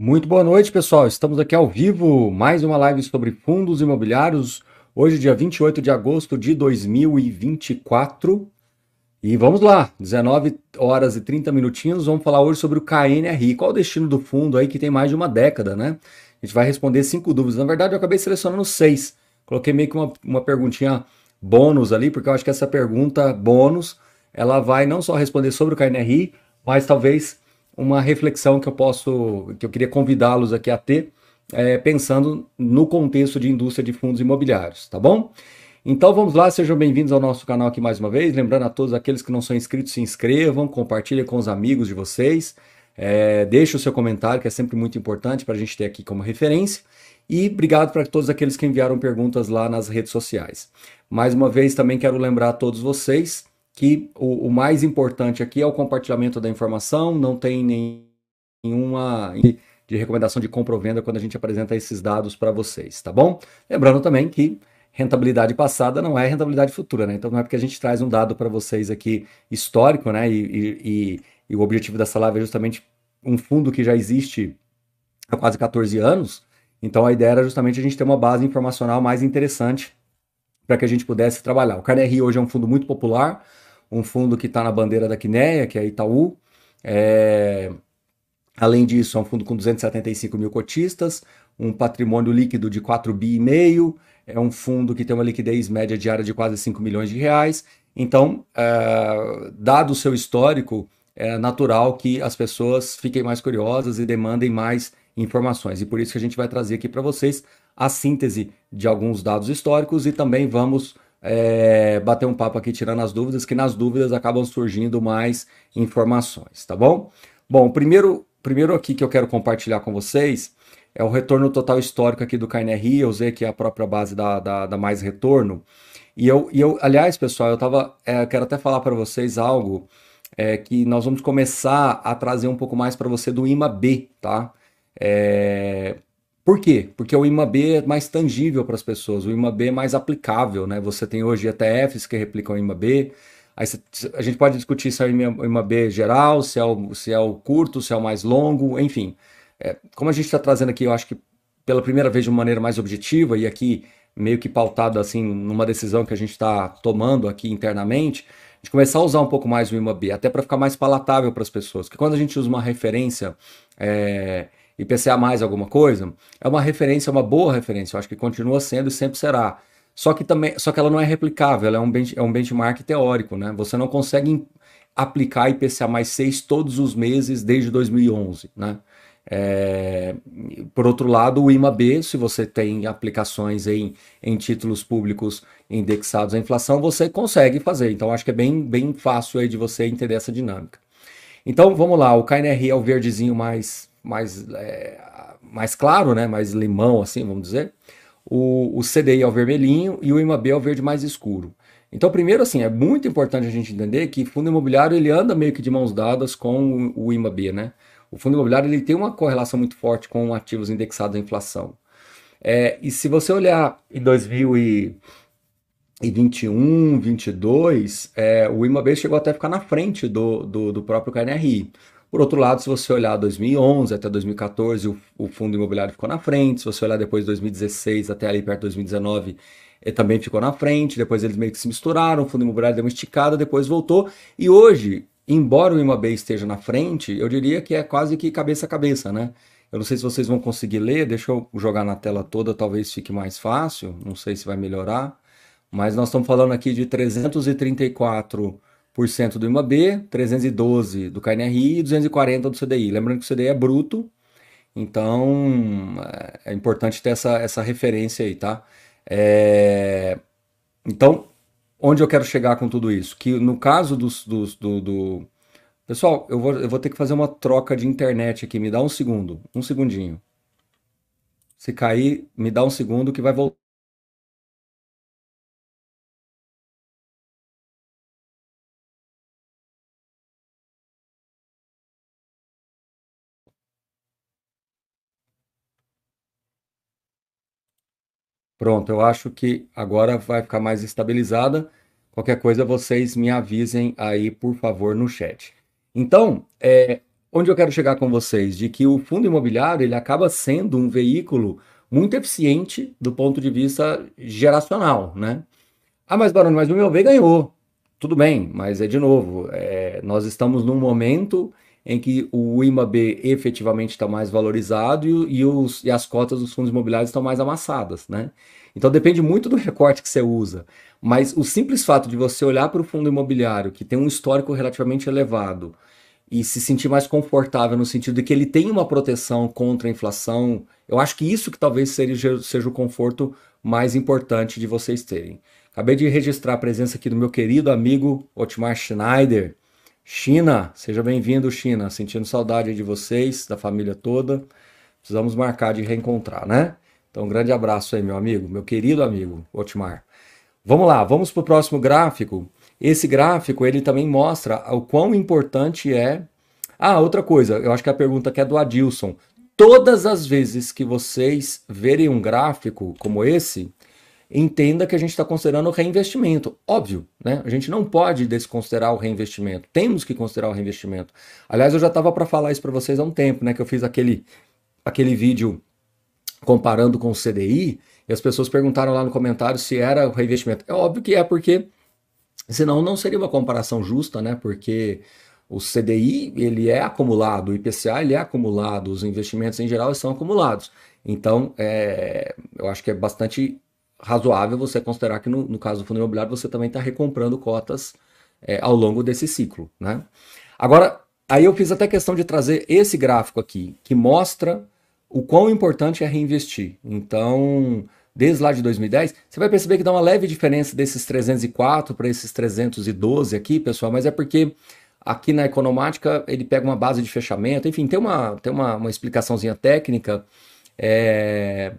Muito boa noite, pessoal. Estamos aqui ao vivo, mais uma live sobre fundos imobiliários. Hoje, dia 28 de agosto de 2024. E vamos lá, 19 horas e 30 minutinhos. Vamos falar hoje sobre o KNRI. Qual o destino do fundo aí que tem mais de uma década, né? A gente vai responder 5 dúvidas. Na verdade, eu acabei selecionando 6. Coloquei meio que uma perguntinha bônus ali, porque eu acho que essa pergunta bônus ela vai não só responder sobre o KNRI, mas talvez uma reflexão que eu queria convidá-los aqui a ter, pensando no contexto de indústria de fundos imobiliários, tá bom? Então vamos lá, sejam bem-vindos ao nosso canal aqui mais uma vez. Lembrando a todos aqueles que não são inscritos, se inscrevam, compartilhem com os amigos de vocês, deixe o seu comentário, que é sempre muito importante para a gente ter aqui como referência. E obrigado para todos aqueles que enviaram perguntas lá nas redes sociais. Mais uma vez, também quero lembrar a todos vocês que o mais importante aqui é o compartilhamento da informação, não tem nenhuma de recomendação de compra ou venda quando a gente apresenta esses dados para vocês, tá bom? Lembrando também que rentabilidade passada não é rentabilidade futura, né? Então não é porque a gente traz um dado para vocês aqui histórico, né? E o objetivo dessa live é justamente um fundo que já existe há quase 14 anos. Então a ideia era justamente a gente ter uma base informacional mais interessante para que a gente pudesse trabalhar. O KNRI hoje é um fundo muito popular, um fundo que está na bandeira da Quineia, que é a Itaú. Além disso, é um fundo com 275 mil cotistas, um patrimônio líquido de 4,5 bi, é um fundo que tem uma liquidez média diária de quase 5 milhões de reais. Então, dado o seu histórico, é natural que as pessoas fiquem mais curiosas e demandem mais informações. E por isso que a gente vai trazer aqui para vocês a síntese de alguns dados históricos e também vamos bater um papo aqui tirando as dúvidas, que nas dúvidas acabam surgindo mais informações, tá bom? Bom, primeiro aqui que eu quero compartilhar com vocês é o retorno total histórico aqui do KNRI. Eu usei aqui a própria base da Mais Retorno. Aliás, pessoal, quero até falar para vocês algo que nós vamos começar a trazer um pouco mais para você do IMA-B, tá? Por quê? Porque o IMA-B é mais tangível para as pessoas, o IMA-B é mais aplicável, né? Você tem hoje ETFs que replicam o IMA-B. A gente pode discutir se é o IMA-B geral, se é o curto, se é o mais longo, enfim. Como a gente está trazendo aqui, eu acho que pela primeira vez de uma maneira mais objetiva e aqui meio que pautado assim numa decisão que a gente está tomando aqui internamente, a gente começar a usar um pouco mais o IMA-B, até para ficar mais palatável para as pessoas. Porque quando a gente usa uma referência IPCA mais alguma coisa, é uma referência, uma boa referência, eu acho que continua sendo e sempre será. Só que ela não é replicável, ela é um benchmark teórico, né? Você não consegue aplicar IPCA mais 6 todos os meses desde 2011, né? Por outro lado, o IMA-B, se você tem aplicações em títulos públicos indexados à inflação, você consegue fazer. Então, acho que é bem fácil aí de você entender essa dinâmica. Então, vamos lá, o KNRI é o verdezinho mais claro, né? Mais limão, assim, vamos dizer. O CDI é o vermelhinho e o IMA-B é o verde mais escuro. Então, primeiro, assim, é muito importante a gente entender que fundo imobiliário ele anda meio que de mãos dadas com o IMA-B, né? O fundo imobiliário ele tem uma correlação muito forte com ativos indexados à inflação. E se você olhar em 2021, 22, o IMA-B chegou até a ficar na frente do próprio KNRI. Por outro lado, se você olhar 2011 até 2014, o fundo imobiliário ficou na frente. Se você olhar depois de 2016 até ali perto de 2019, ele também ficou na frente. Depois eles meio que se misturaram, o fundo imobiliário deu uma esticada, depois voltou. E hoje, embora o IMA-B esteja na frente, eu diria que é quase que cabeça a cabeça, né? Eu não sei se vocês vão conseguir ler, deixa eu jogar na tela toda, talvez fique mais fácil, não sei se vai melhorar. Mas nós estamos falando aqui de 334% do IMA-B, 312% do KNRI e 240% do CDI. Lembrando que o CDI é bruto, então é importante ter essa referência aí, tá? Então, onde eu quero chegar com tudo isso? Que no caso do... Pessoal, eu vou ter que fazer uma troca de internet aqui, me dá um segundo, um segundinho. Se cair, me dá um segundo que vai voltar. Pronto, eu acho que agora vai ficar mais estabilizada. Qualquer coisa, vocês me avisem aí, por favor, no chat. Então, onde eu quero chegar com vocês? De que o fundo imobiliário ele acaba sendo um veículo muito eficiente do ponto de vista geracional, né? Ah, mas Baroni, mas o meu B ganhou. Tudo bem, mas é de novo, nós estamos num momento em que o IMAB efetivamente está mais valorizado e as cotas dos fundos imobiliários estão mais amassadas, né? Então depende muito do recorte que você usa. Mas o simples fato de você olhar para o fundo imobiliário, que tem um histórico relativamente elevado, e se sentir mais confortável no sentido de que ele tem uma proteção contra a inflação, eu acho que isso que talvez seja o conforto mais importante de vocês terem. Acabei de registrar a presença aqui do meu querido amigo Otmar Schneider. China, seja bem-vindo, China. Sentindo saudade de vocês, da família toda. Precisamos marcar de reencontrar, né? Então, um grande abraço aí, meu amigo, meu querido amigo Otmar. Vamos lá, vamos para o próximo gráfico. Esse gráfico, ele também mostra o quão importante é... Ah, outra coisa, eu acho que a pergunta que é do Adilson. Todas as vezes que vocês verem um gráfico como esse, entenda que a gente está considerando o reinvestimento. Óbvio, né? A gente não pode desconsiderar o reinvestimento. Temos que considerar o reinvestimento. Aliás, eu já estava para falar isso para vocês há um tempo, né? Que eu fiz aquele vídeo comparando com o CDI, e as pessoas perguntaram lá no comentário se era o reinvestimento. É óbvio que é, porque senão não seria uma comparação justa, né? Porque o CDI, ele é acumulado, o IPCA, ele é acumulado, os investimentos em geral são acumulados. Então, eu acho que é bastante razoável você considerar que no caso do fundo imobiliário você também está recomprando cotas ao longo desse ciclo, né? Agora, aí eu fiz até questão de trazer esse gráfico aqui, que mostra o quão importante é reinvestir. Então, desde lá de 2010, você vai perceber que dá uma leve diferença desses 304 para esses 312 aqui, pessoal, mas é porque aqui na Economática ele pega uma base de fechamento, enfim, tem uma explicaçãozinha técnica,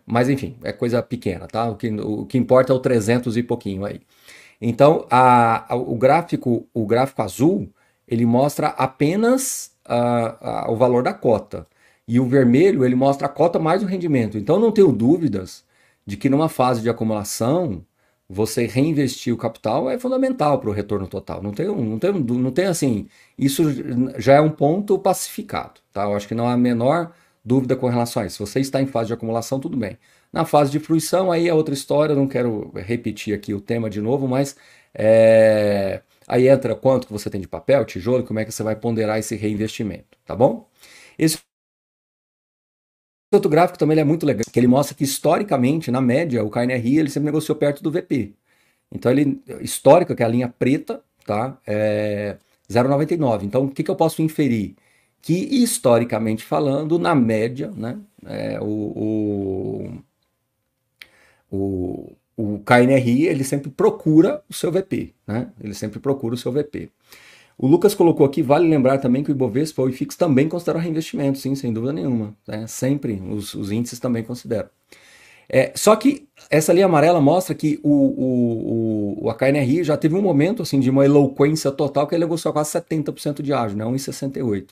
mas enfim, é coisa pequena, tá? O que importa é o 300 e pouquinho aí. Então, o gráfico azul, ele mostra apenas o valor da cota. E o vermelho, ele mostra a cota mais o rendimento. Então, não tenho dúvidas de que numa fase de acumulação, você reinvestir o capital é fundamental para o retorno total. Não tem assim, isso já é um ponto pacificado, tá? Eu acho que não há a menor dúvida com relação a isso. Se você está em fase de acumulação, tudo bem. Na fase de fruição, aí é outra história, eu não quero repetir aqui o tema de novo, mas aí entra quanto que você tem de papel, tijolo, como é que você vai ponderar esse reinvestimento, tá bom? Esse outro gráfico também é muito legal, que ele mostra que historicamente, na média, o KNRI ele sempre negociou perto do VP. Então, histórica, que é a linha preta, tá? 0,99. Então, o que eu posso inferir? Que, historicamente falando, na média, né, o KNRI ele sempre procura o seu VP, né? Ele sempre procura o seu VP. O Lucas colocou aqui, vale lembrar também que o Ibovespa, o IFIX também considera reinvestimento, sim, sem dúvida nenhuma. Né? Sempre, os índices também consideram. Só que essa linha amarela mostra que a KNRI já teve um momento assim, de uma eloquência total que ele negociou quase 70% de ágio, né? 1,68.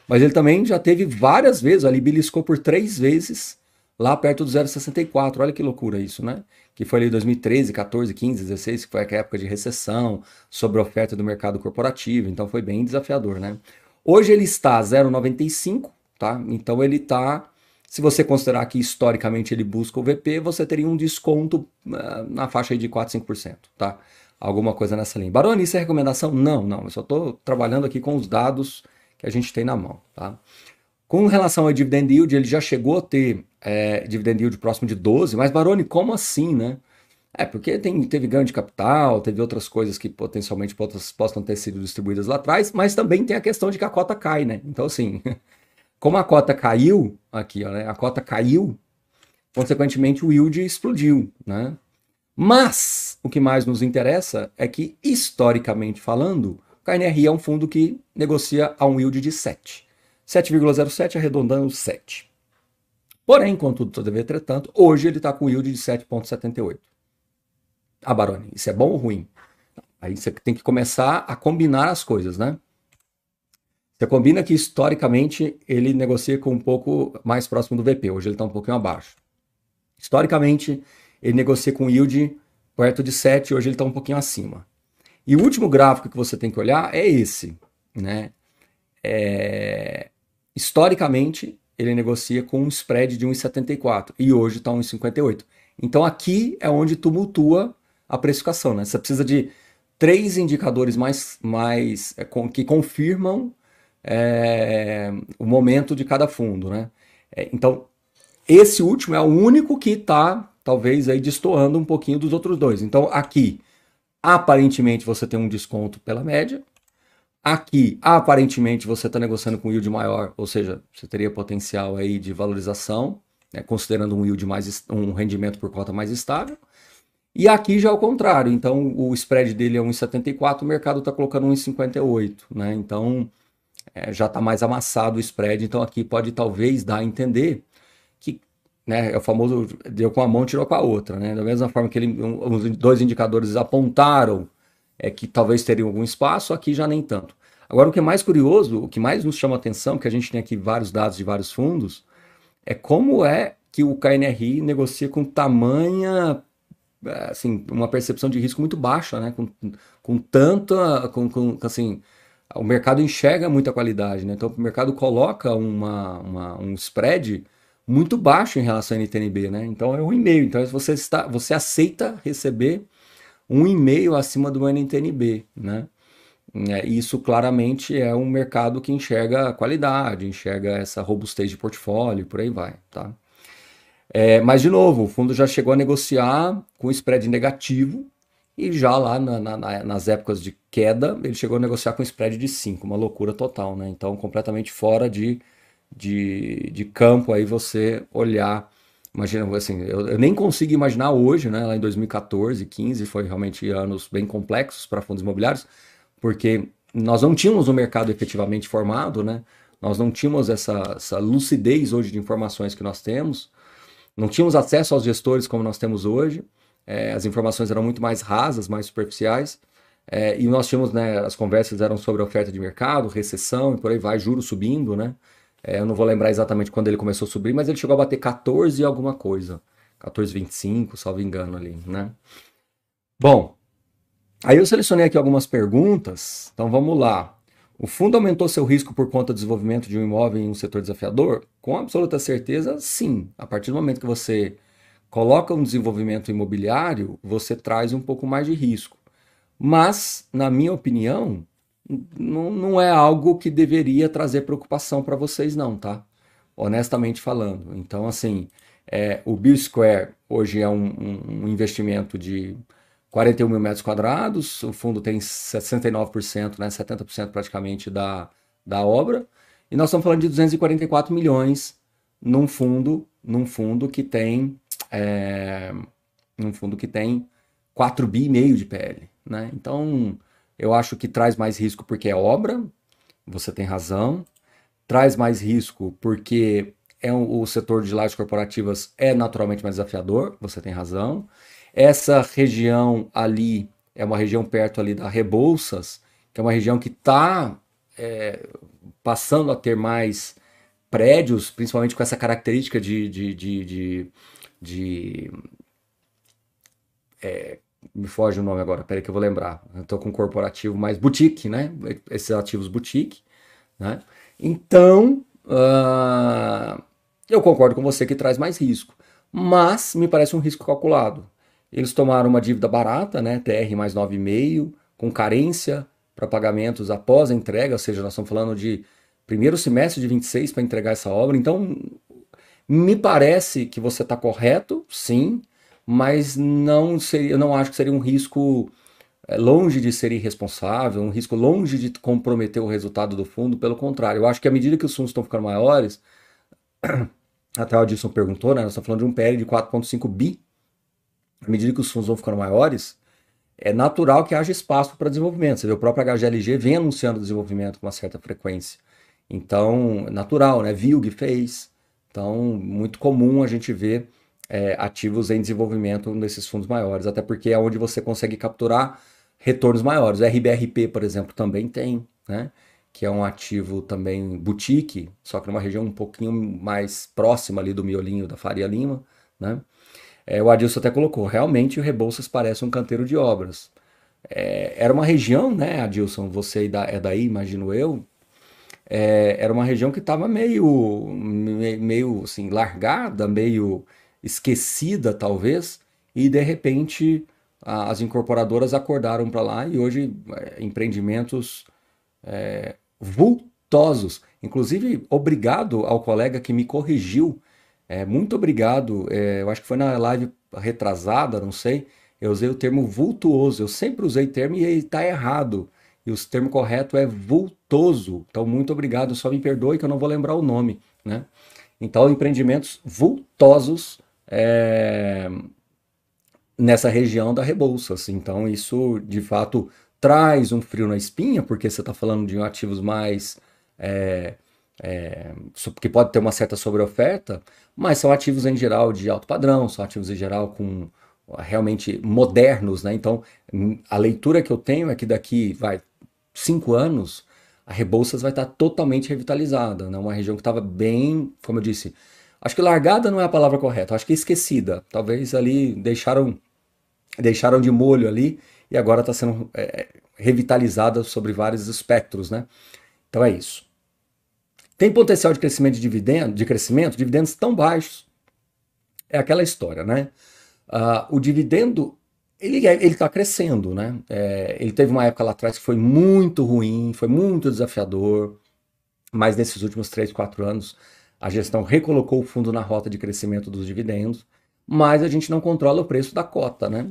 Mas ele também já teve várias vezes, ali beliscou por 3 vezes lá perto do 0,64. Olha que loucura isso, né? Que foi ali 2013, 14, 15, 16, que foi a época de recessão, sobre a oferta do mercado corporativo, então foi bem desafiador, né? Hoje ele está 0,95, tá? Então ele está, se você considerar que historicamente ele busca o VP, você teria um desconto na faixa aí de 4, 5%, tá? Alguma coisa nessa linha. Baroni, isso é recomendação? Não, eu só estou trabalhando aqui com os dados que a gente tem na mão, tá? Com relação ao dividend yield, ele já chegou a ter dividend yield próximo de 12, mas Baroni, como assim, né? Porque teve ganho de capital, teve outras coisas que potencialmente possam ter sido distribuídas lá atrás, mas também tem a questão de que a cota cai, né? Então, assim, como a cota caiu, aqui, ó, né? A cota caiu, consequentemente o yield explodiu, né? Mas o que mais nos interessa é que, historicamente falando, o KNRI é um fundo que negocia a um yield de 7. 7,07 arredondando 7. Porém, contudo, todavia, entretanto, hoje ele está com yield de 7,78. Ah, Baroni, isso é bom ou ruim? Aí você tem que começar a combinar as coisas, né? Você combina que, historicamente, ele negocia com um pouco mais próximo do VP. Hoje ele está um pouquinho abaixo. Historicamente, ele negocia com yield perto de 7, hoje ele está um pouquinho acima. E o último gráfico que você tem que olhar é esse, né? historicamente, ele negocia com um spread de 1,74 e hoje está 1,58. Então aqui é onde tumultua a precificação, né? Você precisa de 3 indicadores que confirmam o momento de cada fundo, né? Então, esse último é o único que está, talvez, aí destoando um pouquinho dos outros dois. Então, aqui, aparentemente, você tem um desconto pela média. Aqui, aparentemente, você está negociando com yield maior, ou seja, você teria potencial aí de valorização, né, considerando um rendimento por cota mais estável. E aqui já é o contrário, então o spread dele é 1,74, o mercado está colocando 1,58, né? Então já está mais amassado o spread, então aqui pode talvez dar a entender que, né, é o famoso deu com a mão, tirou com a outra, né? Da mesma forma que os dois indicadores apontaram que talvez teria algum espaço, aqui já nem tanto. Agora, o que é mais curioso, o que mais nos chama a atenção, que a gente tem aqui vários dados de vários fundos, é como é que o KNRI negocia com tamanha, assim, uma percepção de risco muito baixa, né? Com tanta, assim, o mercado enxerga muita qualidade, né? Então o mercado coloca um spread muito baixo em relação ao NTNB, né? Então é 1,5. Então você aceita receber 1,5 acima do NTNB, né? Isso claramente é um mercado que enxerga a qualidade, enxerga essa robustez de portfólio, por aí vai, tá? Mas, de novo, o fundo já chegou a negociar com spread negativo e já lá nas épocas de queda, ele chegou a negociar com spread de 5, uma loucura total, né? Então, completamente fora de campo aí você olhar. Imagina, assim, eu nem consigo imaginar hoje, né? Lá em 2014, 15, foi realmente anos bem complexos para fundos imobiliários, porque nós não tínhamos um mercado efetivamente formado, né? Nós não tínhamos essa lucidez hoje de informações que nós temos, não tínhamos acesso aos gestores como nós temos hoje, as informações eram muito mais rasas, mais superficiais, e nós tínhamos, né, as conversas eram sobre oferta de mercado, recessão e por aí vai, juros subindo, né? Eu não vou lembrar exatamente quando ele começou a subir, mas ele chegou a bater 14 e alguma coisa, 14,25, salvo engano ali, né? Bom, aí eu selecionei aqui algumas perguntas, então vamos lá. O fundo aumentou seu risco por conta do desenvolvimento de um imóvel em um setor desafiador? Com absoluta certeza, sim. A partir do momento que você coloca um desenvolvimento imobiliário, você traz um pouco mais de risco. Mas, na minha opinião, não é algo que deveria trazer preocupação para vocês, não, tá? Honestamente falando. Então, assim, o Bill Square hoje é um investimento de 41 mil metros quadrados, o fundo tem 69%, né, 70% praticamente da obra, e nós estamos falando de 244 milhões num fundo que tem num fundo que tem 4,5 bi de PL, né? Então, eu acho que traz mais risco porque é obra, você tem razão, traz mais risco porque o setor de lajes corporativas é naturalmente mais desafiador, você tem razão. Essa região ali é uma região perto ali da Rebouças, que é uma região que está passando a ter mais prédios, principalmente com essa característica me foge o nome agora, peraí que eu vou lembrar. Eu estou com um corporativo mais boutique, né? Esses ativos boutique, né? Então, eu concordo com você que traz mais risco, mas me parece um risco calculado. Eles tomaram uma dívida barata, né? TR mais 9,5, com carência para pagamentos após a entrega, ou seja, nós estamos falando de primeiro semestre de 26 para entregar essa obra. Então, me parece que você está correto, sim, mas eu não acho que seria um risco longe de ser irresponsável, um risco longe de comprometer o resultado do fundo, pelo contrário. Eu acho que à medida que os fundos estão ficando maiores, até o Adilson perguntou, né? Nós estamos falando de um PL de 4,5 bi. À medida que os fundos vão ficando maiores, é natural que haja espaço para desenvolvimento. Você vê, o próprio HGLG vem anunciando desenvolvimento com uma certa frequência. Então, natural, né? VILG fez. Então, muito comum a gente ver ativos em desenvolvimento nesses fundos maiores, até porque é onde você consegue capturar retornos maiores. O RBRP, por exemplo, também tem, né? Que é um ativo também boutique, só que numa região um pouquinho mais próxima ali do miolinho da Faria Lima, né? O Adilson até colocou, realmente o Rebouças parece um canteiro de obras. Era uma região, né, Adilson, você é daí, imagino eu, era uma região que estava meio assim, largada, meio esquecida, talvez, e de repente as incorporadoras acordaram para lá e hoje empreendimentos vultosos. Inclusive, obrigado ao colega que me corrigiu. Muito obrigado. Eu acho que foi na live retrasada, não sei. Eu usei o termo vultuoso. Eu sempre usei termo e ele está errado. E o termo correto é vultoso. Então, muito obrigado. Só me perdoe que eu não vou lembrar o nome, né? Então, empreendimentos vultosos nessa região da Rebouças. Então, isso de fato traz um frio na espinha, porque você está falando de ativos mais. É, que pode ter uma certa sobreoferta, mas são ativos em geral de alto padrão, são ativos em geral com realmente modernos, né? Então, a leitura que eu tenho é que daqui, 5 anos, a Rebouças vai estar totalmente revitalizada, né? Uma região que estava bem, como eu disse, acho que largada não é a palavra correta, acho que esquecida. Talvez ali deixaram de molho ali e agora está sendo revitalizada sobre vários espectros, né? Então é isso. Tem potencial de crescimento dividendos tão baixos. É aquela história, né? O dividendo, ele está crescendo, né? Ele teve uma época lá atrás que foi muito ruim, foi muito desafiador, mas nesses últimos 3, 4 anos, a gestão recolocou o fundo na rota de crescimento dos dividendos, mas a gente não controla o preço da cota, né?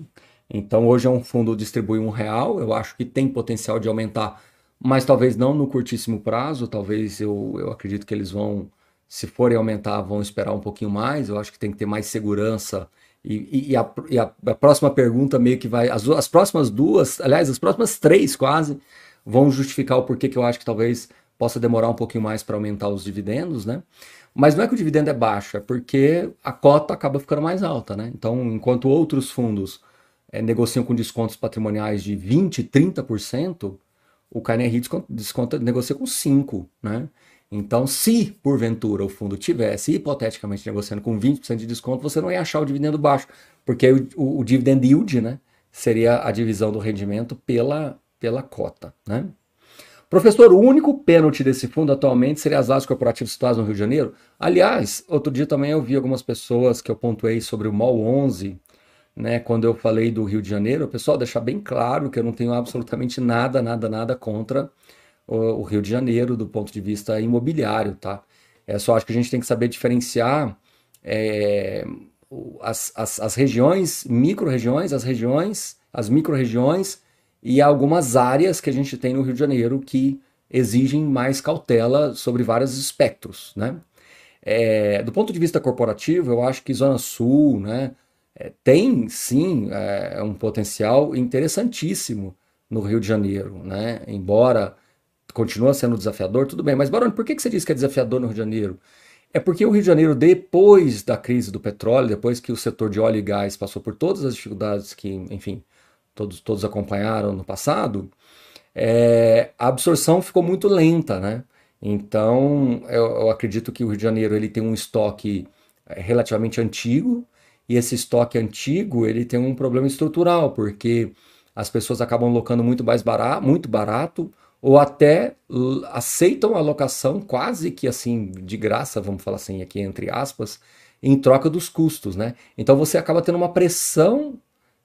Então hoje é um fundo distribui R$ 1, eu acho que tem potencial de aumentar, mas talvez não no curtíssimo prazo, talvez eu acredito que eles vão, se forem aumentar, vão esperar um pouquinho mais, eu acho que tem que ter mais segurança. A próxima pergunta meio que vai, as próximas duas, aliás, as próximas três quase, vão justificar o porquê que eu acho que talvez possa demorar um pouquinho mais para aumentar os dividendos, né? Mas não é que o dividendo é baixo, é porque a cota acaba ficando mais alta, né? Então, enquanto outros fundos negociam com descontos patrimoniais de 20%, 30%, o KNRI negocia com 5%, né? Então, se porventura o fundo tivesse hipoteticamente negociando com 20% de desconto, você não ia achar o dividendo baixo, porque o dividend yield, né, seria a divisão do rendimento pela cota, né? Professor, o único pênalti desse fundo atualmente seria as lajes corporativas situadas no Rio de Janeiro? Aliás, outro dia também eu vi algumas pessoas que eu pontuei sobre o MOL 11, né, quando eu falei do Rio de Janeiro. Pessoal, deixar bem claro que eu não tenho absolutamente nada contra o Rio de Janeiro do ponto de vista imobiliário, tá? Só acho que a gente tem que saber diferenciar as regiões, micro-regiões, as micro-regiões e algumas áreas que a gente tem no Rio de Janeiro que exigem mais cautela sobre vários espectros, né? Do ponto de vista corporativo, eu acho que Zona Sul, né, tem sim um potencial interessantíssimo no Rio de Janeiro, né? Embora continua sendo desafiador, tudo bem. Mas, Baroni, por que você diz que é desafiador no Rio de Janeiro? É porque o Rio de Janeiro, depois da crise do petróleo, depois que o setor de óleo e gás passou por todas as dificuldades que, enfim, todos acompanharam no passado, a absorção ficou muito lenta, né? Então, eu acredito que o Rio de Janeiro ele tem um estoque relativamente antigo, e esse estoque antigo ele tem um problema estrutural, porque as pessoas acabam locando muito barato, ou até aceitam a locação quase que assim de graça, vamos falar assim aqui entre aspas, em troca dos custos, né? Então você acaba tendo uma pressão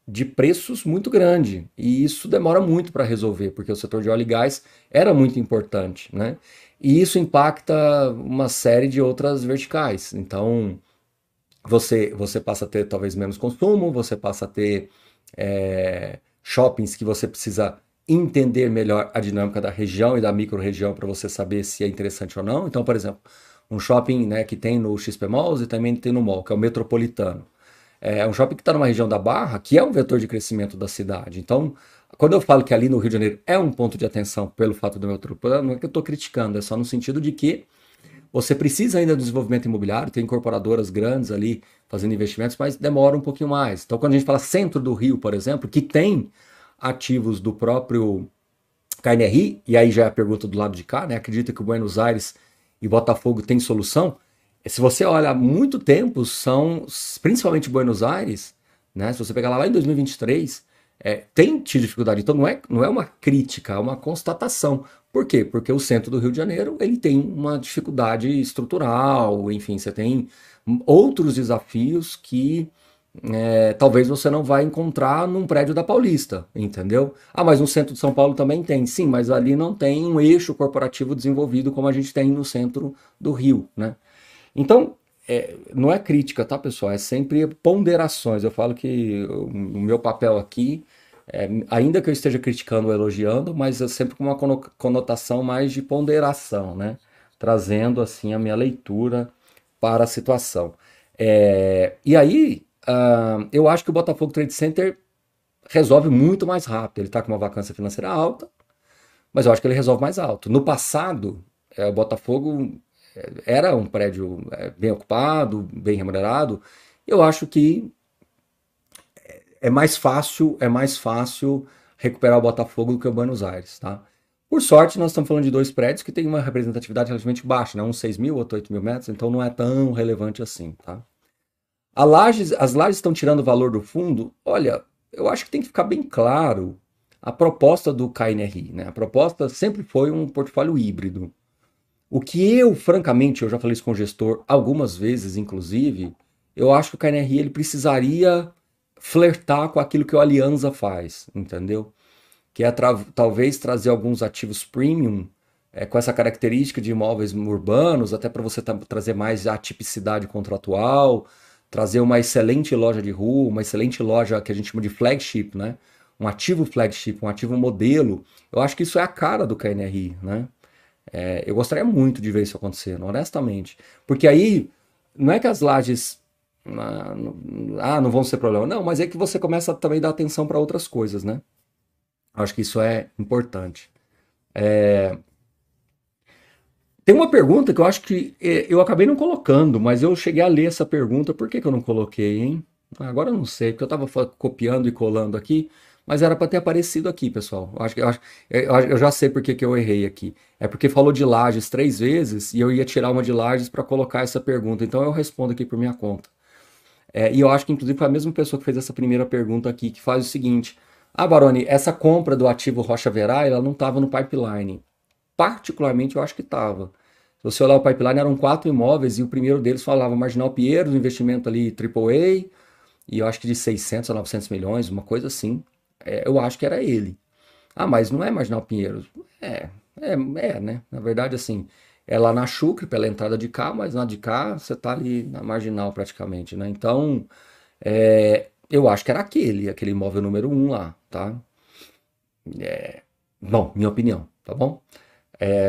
de preços muito grande e isso demora muito para resolver, porque o setor de óleo e gás era muito importante, né? E isso impacta uma série de outras verticais. Então você passa a ter talvez menos consumo, você passa a ter shoppings que você precisa entender melhor a dinâmica da região e da micro-região para você saber se é interessante ou não. Então, por exemplo, um shopping, né, que tem no XP Malls e também tem no Mall, que é o Metropolitano. É um shopping que está numa região da Barra, que é um vetor de crescimento da cidade. Então, quando eu falo que ali no Rio de Janeiro é um ponto de atenção pelo fato do Metropolitano, não é que eu estou criticando, é só no sentido de que você precisa ainda do desenvolvimento imobiliário, tem incorporadoras grandes ali fazendo investimentos, mas demora um pouquinho mais. Então, quando a gente fala centro do Rio, por exemplo, que tem ativos do próprio KNRI, e aí já é a pergunta do lado de cá, né? Acredita que o Buenos Aires e Botafogo tem solução? Se você olha há muito tempo, são, principalmente Buenos Aires, né? Se você pegar lá em 2023, tem tido dificuldade. Então não é uma crítica, é uma constatação. Por quê? Porque o centro do Rio de Janeiro ele tem uma dificuldade estrutural, enfim, você tem outros desafios que talvez você não vai encontrar num prédio da Paulista, entendeu? Ah, mas no centro de São Paulo também tem, sim, mas ali não tem um eixo corporativo desenvolvido como a gente tem no centro do Rio, né? Então, não é crítica, tá, pessoal? É sempre ponderações. Eu falo que o meu papel aqui, ainda que eu esteja criticando ou elogiando, mas é sempre com uma conotação mais de ponderação, né? Trazendo, assim, a minha leitura para a situação. E aí, eu acho que o Botafogo Trade Center resolve muito mais rápido. Ele está com uma vacância financeira alta, mas eu acho que ele resolve mais alto. No passado, o Botafogo era um prédio bem ocupado, bem remunerado. Eu acho que é mais fácil recuperar o Botafogo do que o Buenos Aires, tá? Por sorte, nós estamos falando de dois prédios que têm uma representatividade relativamente baixa, né? Um 6 mil, outro 8 mil metros, então não é tão relevante assim, tá? As lajes estão tirando o valor do fundo? Olha, eu acho que tem que ficar bem claro a proposta do KNRI, né? A proposta sempre foi um portfólio híbrido. O que francamente, eu já falei isso com o gestor algumas vezes, inclusive, eu acho que o KNRI ele precisaria flertar com aquilo que o Alianza faz, entendeu? Que é talvez trazer alguns ativos premium com essa característica de imóveis urbanos, até para você trazer mais atipicidade contratual, trazer uma excelente loja de rua, uma excelente loja que a gente chama de flagship, né? Um ativo flagship, um ativo modelo. Eu acho que isso é a cara do KNRI, né? Eu gostaria muito de ver isso acontecendo, honestamente. Porque aí, não é que as lajes não vão ser problema. Não, mas é que você começa a também dar atenção para outras coisas, né? Acho que isso é importante. Tem uma pergunta que eu acho que eu acabei não colocando, mas eu cheguei a ler essa pergunta. Por que que eu não coloquei, hein? Agora eu não sei, porque eu estava copiando e colando aqui, mas era para ter aparecido aqui, pessoal. Eu já sei por que que eu errei aqui. É porque falou de Lages 3 vezes e eu ia tirar uma de Lages para colocar essa pergunta. Então eu respondo aqui por minha conta. E eu acho que, inclusive, foi a mesma pessoa que fez essa primeira pergunta aqui, que faz o seguinte: Baroni, essa compra do ativo Rocha Verá, ela não estava no pipeline. Particularmente, eu acho que estava. Se você olhar o pipeline, eram 4 imóveis e o primeiro deles falava Marginal Pinheiros, um investimento ali AAA, e eu acho que de 600 a 900 milhões, uma coisa assim. Eu acho que era ele. Ah, mas não é Marginal Pinheiros. Né? Na verdade, assim, é lá na Chucre, pela entrada de cá, mas na de cá você tá ali na Marginal praticamente, né? Então, eu acho que era aquele imóvel número 1 lá, tá? Bom, minha opinião, tá bom?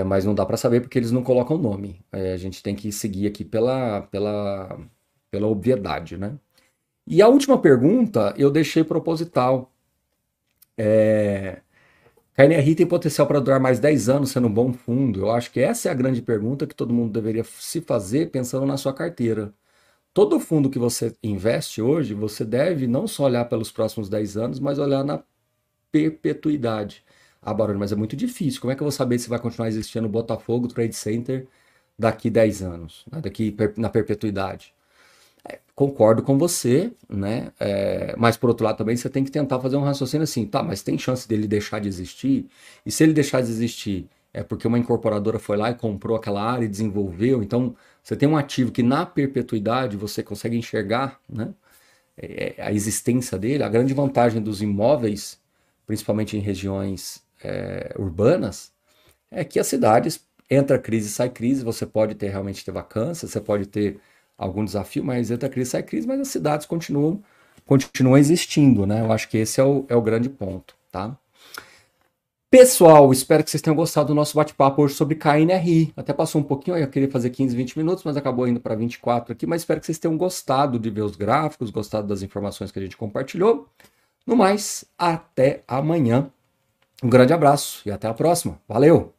Mas não dá para saber porque eles não colocam o nome. A gente tem que seguir aqui pela obviedade, né? E a última pergunta eu deixei proposital. KNRI tem potencial para durar mais 10 anos sendo um bom fundo? Eu acho que essa é a grande pergunta que todo mundo deveria se fazer pensando na sua carteira. Todo fundo que você investe hoje, você deve não só olhar pelos próximos 10 anos, mas olhar na perpetuidade. Ah, Barulho, mas é muito difícil. Como é que eu vou saber se vai continuar existindo o Botafogo Trade Center daqui 10 anos, né? Na perpetuidade? Concordo com você, né? Mas por outro lado também você tem que tentar fazer um raciocínio assim, tá, mas tem chance dele deixar de existir? E se ele deixar de existir, é porque uma incorporadora foi lá e comprou aquela área e desenvolveu? Então você tem um ativo que na perpetuidade você consegue enxergar, né? A existência dele. A grande vantagem dos imóveis, principalmente em regiões urbanas, é que as cidades entra crise, sai crise, você pode realmente ter vacância, você pode ter algum desafio, mas entra crise, sai crise, mas as cidades continuam existindo, né? Eu acho que esse é o grande ponto, tá? Pessoal, espero que vocês tenham gostado do nosso bate-papo hoje sobre KNRI. Até passou um pouquinho, eu queria fazer 15, 20 minutos, mas acabou indo para 24 aqui, mas espero que vocês tenham gostado de ver os gráficos, gostado das informações que a gente compartilhou. No mais, até amanhã. Um grande abraço e até a próxima. Valeu!